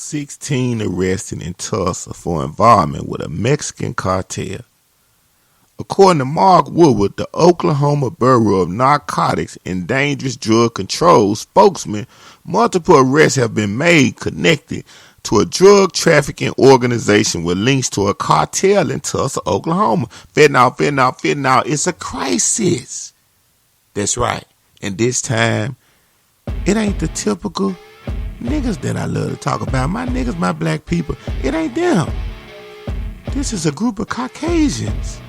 16 arrested in Tulsa for involvement with a Mexican cartel. According to Mark Woodward, the Oklahoma Bureau of Narcotics and Dangerous Drug Control spokesman, multiple arrests have been made connected to a drug trafficking organization with links to a cartel in Tulsa, Oklahoma. Fentanyl. It's a crisis. That's right. And this time, it ain't the typical niggas that I love to talk about. My niggas, my black people. It ain't them. This is a group of Caucasians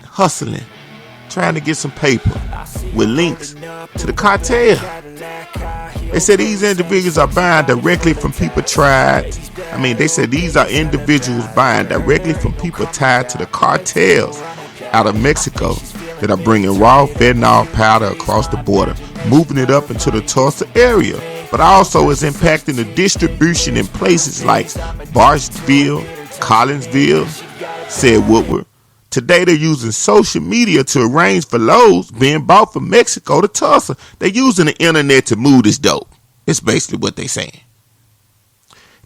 hustling, trying to get some paper with links to the cartel. They said these individuals are buying directly from people they said these are individuals buying directly from people tied to the cartels out of Mexico that are bringing raw fentanyl powder across the border, moving it up into the Tulsa area, but also is impacting the distribution in places like Barshville, Collinsville, said Woodward. Today they're using social media to arrange for loads being bought from Mexico to Tulsa. They're using the internet to move this dope. It's basically what they're saying.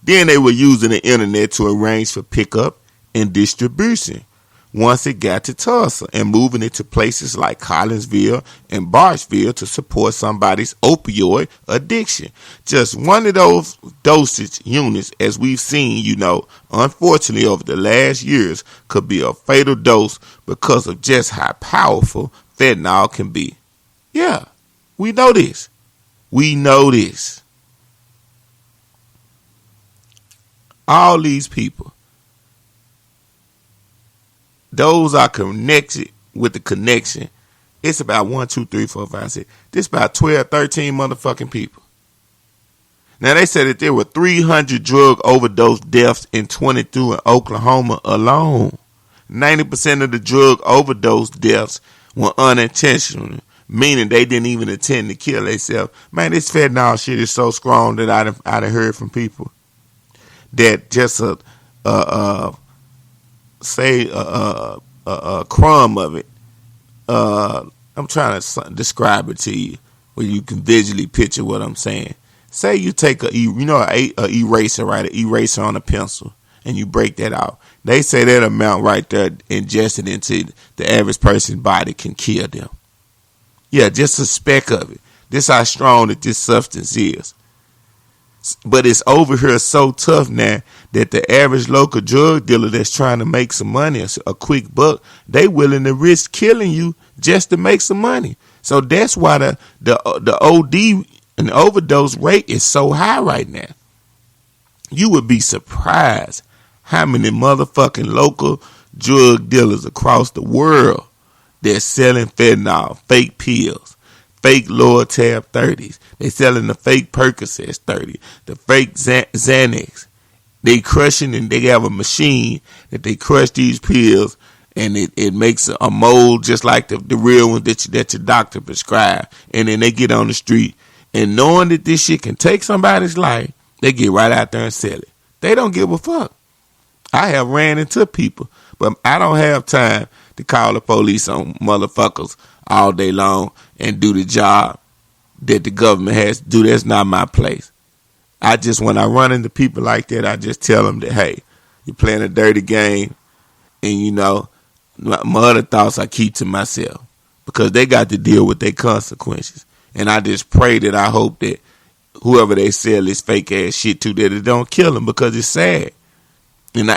Then they were using the internet to arrange for pickup and distribution once it got to Tulsa and moving it to places like Collinsville and Barshville to support somebody's opioid addiction. Just one of those dosage units, as we've seen, unfortunately over the last years, could be a fatal dose because of just how powerful fentanyl can be. Yeah, we know this. All these people, those are connected with the connection. It's about 1, 2, 3, 4, 5, 6. This about 12, 13 motherfucking people. Now they said that there were 300 drug overdose deaths in 22 in Oklahoma alone. 90% of the drug overdose deaths were unintentional, meaning they didn't even intend to kill themselves. Man, this fentanyl shit is so strong that I done heard from people that just a crumb of it. I'm trying to describe it to you where you can visually picture what I'm saying. Say you take a eraser, right? An eraser on a pencil, and you break that out. They say that amount right there ingested into the average person's body can kill them. Yeah, just a speck of it. This how strong that this substance is. But it's over here so tough now that the average local drug dealer that's trying to make some money, a quick buck, they willing to risk killing you just to make some money. So that's why the OD and overdose rate is so high right now. You would be surprised how many motherfucking local drug dealers across the world that's selling fentanyl, fake pills, fake Loratab 30s. They selling the fake Percocet 30, the fake Xanax. They crushing, and they have a machine that they crush these pills, and it makes a mold just like the real one that your doctor prescribed. And then they get on the street, and knowing that this shit can take somebody's life, they get right out there and sell it. They don't give a fuck. I have ran into people, but I don't have time to call the police on motherfuckers all day long and do the job that the government has to do. That's not my place. When I run into people like that, I just tell them that, hey, you're playing a dirty game, and my other thoughts I keep to myself because they got to deal with their consequences. And I just pray that I hope that whoever they sell this fake ass shit to, that it don't kill them, because it's sad. And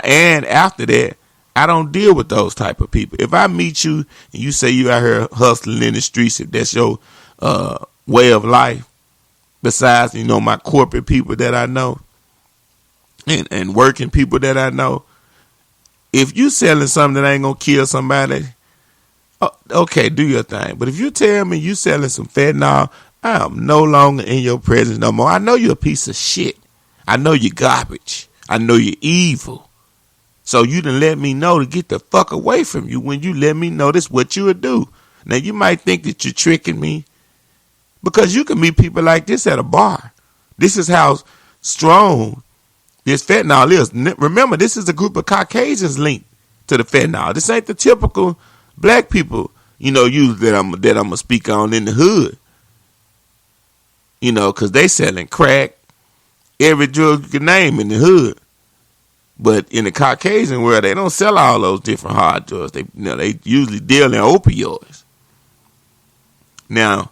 after that, I don't deal with those type of people. If I meet you and you say you out here hustling in the streets, if that's your way of life, besides, my corporate people that I know and working people that I know, if you selling something that ain't gonna kill somebody, okay, do your thing. But if you tell me you selling some fentanyl, I am no longer in your presence no more. I know you're a piece of shit. I know you're garbage. I know you're evil. So you done let me know to get the fuck away from you when you let me know this what you would do. Now you might think that you're tricking me, because you can meet people like this at a bar. This is how strong this fentanyl is. Remember, this is a group of Caucasians linked to the fentanyl. This ain't the typical black people, usually that I'm gonna speak on in the hood. Because they selling crack, every drug you can name in the hood. But in the Caucasian world, they don't sell all those different hard drugs. They usually deal in opioids. Now,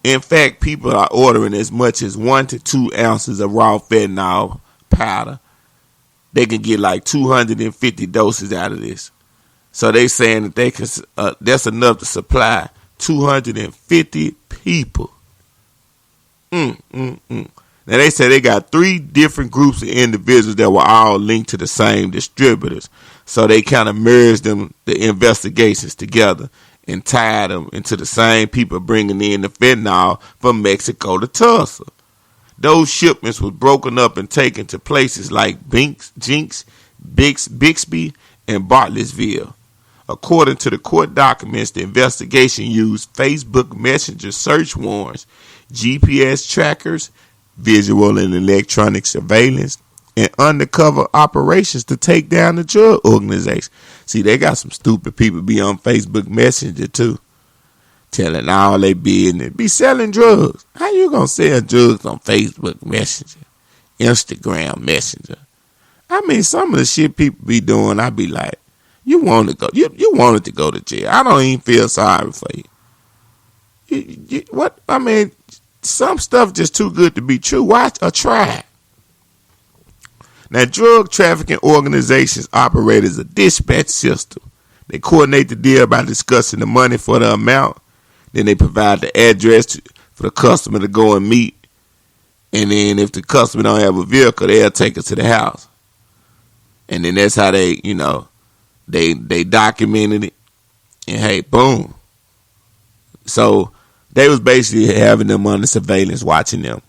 in fact, people are ordering as much as 1 to 2 ounces of raw fentanyl powder. They can get like 250 doses out of this. So they saying that they can. That's enough to supply 250 people. Now they say they got 3 different groups of individuals that were all linked to the same distributors. So they kind of merged the investigations together and tied them into the same people bringing in the fentanyl from Mexico to Tulsa. Those shipments was broken up and taken to places like Jinx, Bixby, and Bartlesville. According to the court documents, the investigation used Facebook Messenger search warrants, GPS trackers, visual and electronic surveillance, and undercover operations to take down the drug organization. See, they got some stupid people be on Facebook Messenger too, telling all they business, be selling drugs. How you gonna sell drugs on Facebook Messenger, Instagram Messenger? I mean, some of the shit people be doing, I be like, you wanted to go to jail. I don't even feel sorry for you. What? I mean, some stuff just too good to be true. Watch or try it. Now, drug trafficking organizations operate as a dispatch system. They coordinate the deal by discussing the money for the amount. Then they provide the address for the customer to go and meet. And then if the customer don't have a vehicle, they'll take it to the house. And then that's how they, they documented it. And hey, boom. So they was basically having them under surveillance, watching them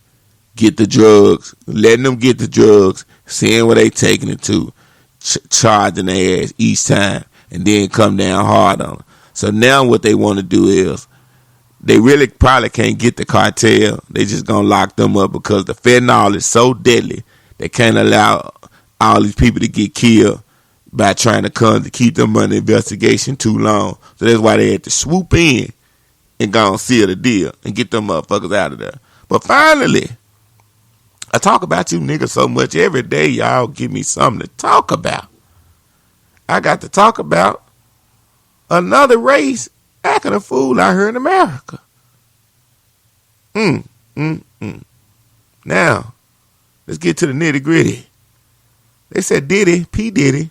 get the drugs, letting them get the drugs, seeing where they taking it to, charging their ass each time, and then come down hard on them. So now what they want to do is, they really probably can't get the cartel. They just gonna lock them up because the fentanyl is so deadly. They can't allow all these people to get killed by trying to come to keep them under investigation too long. So that's why they had to swoop in and go and seal the deal and get them motherfuckers out of there. But finally, I talk about you niggas so much every day, y'all give me something to talk about. I got to talk about another race acting a fool out here in America. Now, let's get to the nitty gritty. They said P. Diddy,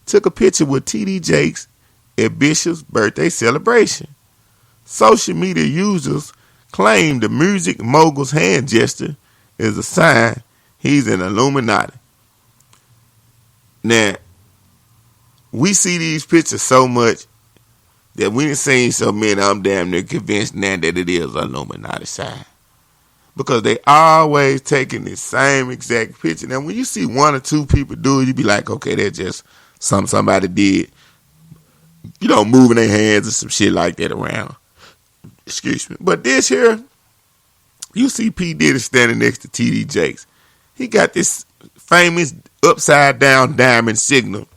took a picture with T.D. Jakes at Bishop's birthday celebration. Social media users claim the music mogul's hand gesture is a sign he's an Illuminati. Now, we see these pictures so much that we done seen so many, I'm damn near convinced now that it is an Illuminati sign. Because they always taking the same exact picture. Now, when you see 1 or 2 people do it, you be like, okay, that's just something somebody did. Moving their hands or some shit like that around. Excuse me. But this here, you see P. Diddy standing next to T.D. Jakes. He got this famous upside down diamond signal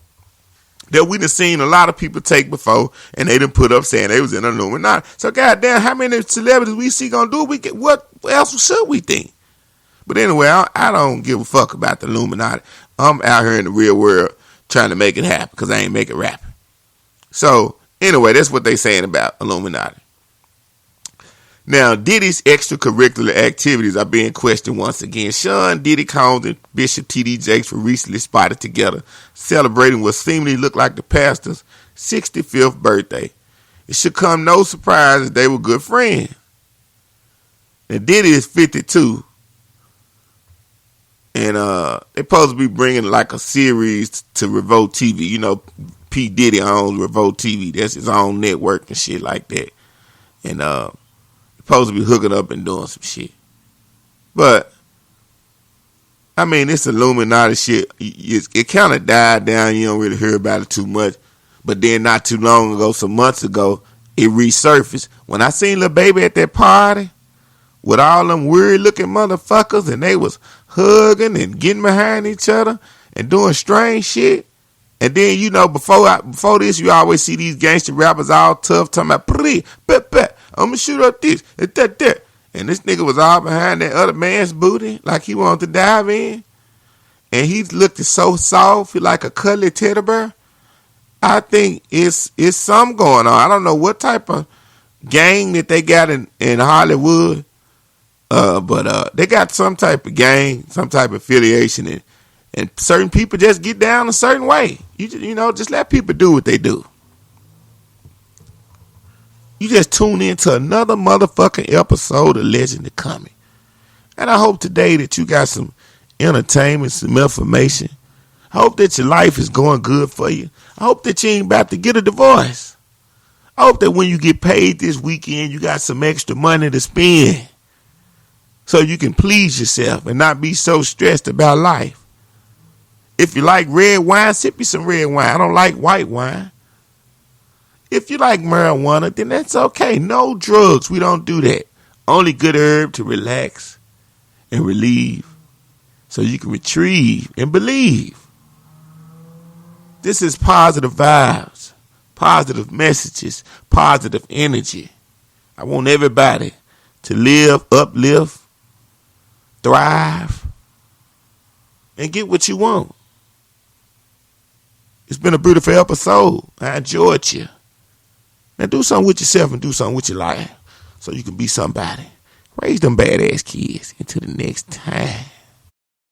that we done seen a lot of people take before, and they done put up saying they was in an Illuminati. So goddamn, how many celebrities we see gonna do? What else should we think? But anyway, I don't give a fuck about the Illuminati. I'm out here in the real world trying to make it happen because I ain't make it rapping. So anyway, that's what they saying about Illuminati. Now, Diddy's extracurricular activities are being questioned once again. Sean Diddy Combs and Bishop T.D. Jakes were recently spotted together, celebrating what seemingly looked like the pastor's 65th birthday. It should come no surprise that they were good friends. Now, Diddy is 52, and they supposed to be bringing like a series to Revolt TV. P. Diddy owns Revolt TV. That's his own network and shit like that. And supposed to be hooking up and doing some shit. But I mean, this Illuminati shit, it kind of died down. You don't really hear about it too much. But then not too long ago, some months ago, it resurfaced. When I seen Lil Baby at that party with all them weird looking motherfuckers, and they was hugging and getting behind each other and doing strange shit. And then, before this, you always see these gangster rappers all tough talking about, I'm going to shoot up this and that. and this nigga was all behind that other man's booty like he wanted to dive in, and he looked so soft, like a cuddly teddy bear. I think it's something going on. I don't know what type of gang that they got in Hollywood, but they got some type of gang, some type of affiliation, and certain people just get down a certain way. You know, just let people do what they do. You just tune into another motherfucking episode of Legend of Coming. And I hope today that you got some entertainment, some information. I hope that your life is going good for you. I hope that you ain't about to get a divorce. I hope that when you get paid this weekend, you got some extra money to spend so you can please yourself and not be so stressed about life. If you like red wine, sip you some red wine. I don't like white wine. If you like marijuana, then that's okay. No drugs. We don't do that. Only good herb to relax and relieve so you can retrieve and believe. This is positive vibes, positive messages, positive energy. I want everybody to live, uplift, thrive, and get what you want. It's been a beautiful episode. I enjoyed you. Now do something with yourself and do something with your life so you can be somebody. Raise them badass kids. Until the next time.